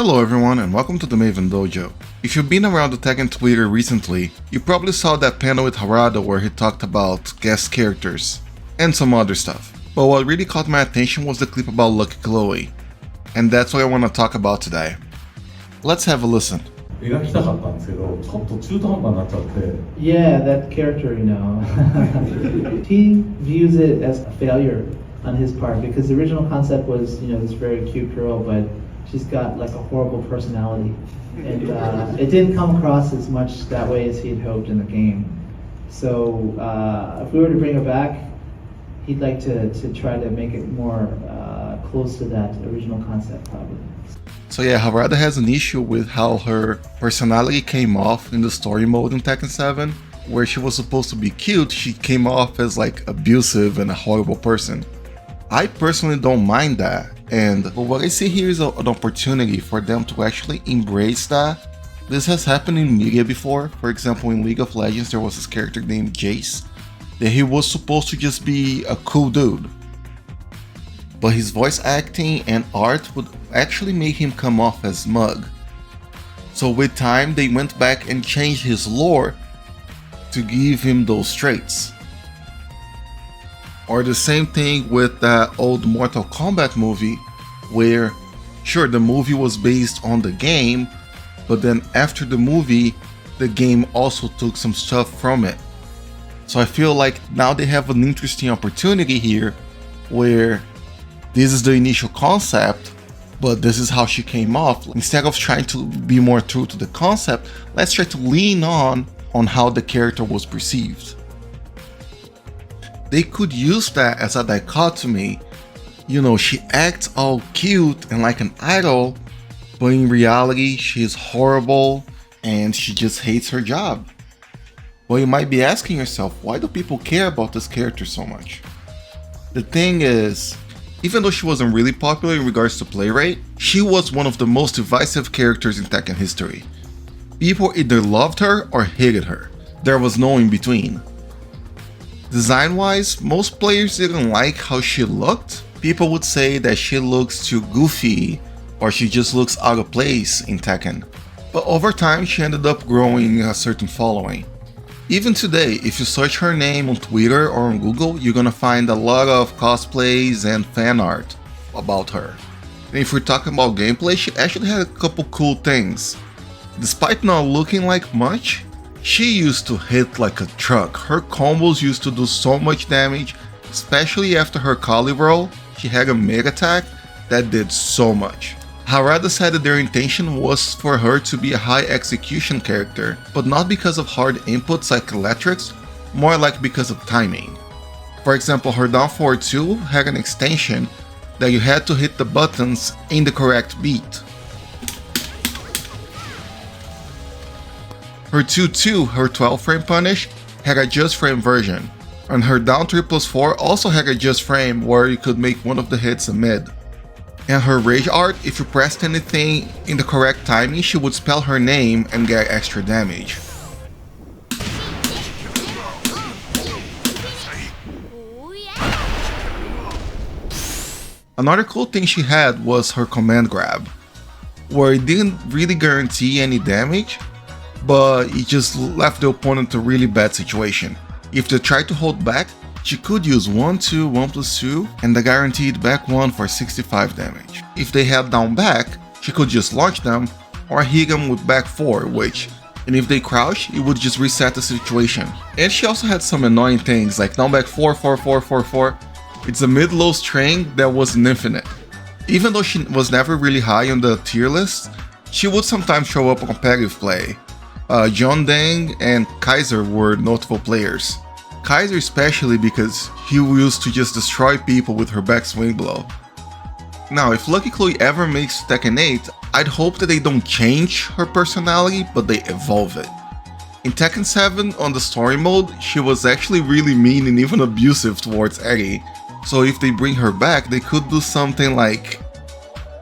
Hello everyone and welcome to the Maven Dojo. If you've been around the Tekken Twitter recently, you probably saw that panel with Harada where he talked about guest characters and some other stuff. But what really caught my attention was the clip about Lucky Chloe, and that's what I want to talk about today. Let's have a listen. 描きたかったんですけど、ちょっと中途半端になっちゃって。 Yeah, that character, he views it as a failure on his part because the original concept was, this very cute girl, but she's got like a horrible personality, and it didn't come across as much that way as he'd hoped in the game. So if we were to bring her back, he'd like to try to make it more close to that original concept, probably. So yeah, Harada has an issue with how her personality came off in the story mode in Tekken 7. Where she was supposed to be cute, she came off as like abusive and a horrible person. I personally don't mind that, and what I see here is an opportunity for them to actually embrace that. This has happened in media before. For example, in League of Legends there was this character named Jace, that he was supposed to just be a cool dude, but his voice acting and art would actually make him come off as smug. So with time they went back and changed his lore to give him those traits. Or the same thing with that old Mortal Kombat movie, where sure, the movie was based on the game, but then after the movie the game also took some stuff from it. So I feel like now they have an interesting opportunity here where this is the initial concept, but this is how she came off. Instead of trying to be more true to the concept, let's try to lean on how the character was perceived. They could use that as a dichotomy. She acts all cute and like an idol, but in reality she's horrible and she just hates her job. Well, you might be asking yourself, why do people care about this character so much? The thing is, even though she wasn't really popular in regards to play rate, she was one of the most divisive characters in Tekken history. People either loved her or hated her. There was no in between. Design-wise, most players didn't like how she looked. People would say that she looks too goofy or she just looks out of place in Tekken. But over time she ended up growing a certain following. Even today, if you search her name on Twitter or on Google, you're gonna find a lot of cosplays and fan art about her. And if we're talking about gameplay, she actually had a couple cool things. Despite not looking like much, she used to hit like a truck. Her combos used to do so much damage, especially after her Kali roll. She had a mega attack that did so much. Harada said that their intention was for her to be a high execution character, but not because of hard inputs like electrics, more like because of timing. For example, her down forward 2 had an extension that you had to hit the buttons in the correct beat. Her 2-2, her 12 frame punish, had a just frame version, and her down 3+4 also had a just frame where you could make one of the hits a mid. And her rage art, if you pressed anything in the correct timing, she would spell her name and get extra damage. Another cool thing she had was her command grab, where it didn't really guarantee any damage, but it just left the opponent in a really bad situation. If they tried to hold back, she could use 1-2, 1+2, and the guaranteed back 1 for 65 damage. If they had down back, she could just launch them or hit them with back 4, and if they crouch, it would just reset the situation. And she also had some annoying things like down back 4, 4, 4, 4, 4. It's a mid-low string that was infinite. Even though she was never really high on the tier list, she would sometimes show up on competitive play. John Deng and Kaiser were notable players. Kaiser especially because he used to just destroy people with her back swing blow. Now, if Lucky Chloe ever makes Tekken 8, I'd hope that they don't change her personality, but they evolve it. In Tekken 7, on the story mode, she was actually really mean and even abusive towards Eddie. So if they bring her back, they could do something like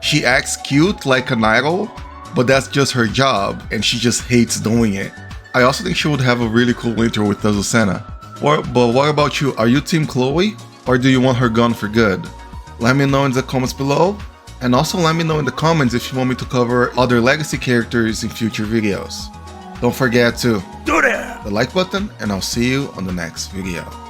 she acts cute like an idol, but that's just her job and she just hates doing it. I also think she would have a really cool intro with Azucena. But what about you? Are you Team Chloe, or do you want her gone for good? Let me know in the comments below, And also let me know in the comments if you want me to cover other legacy characters in future videos. Don't forget to do the like button, and I'll see you on the next video.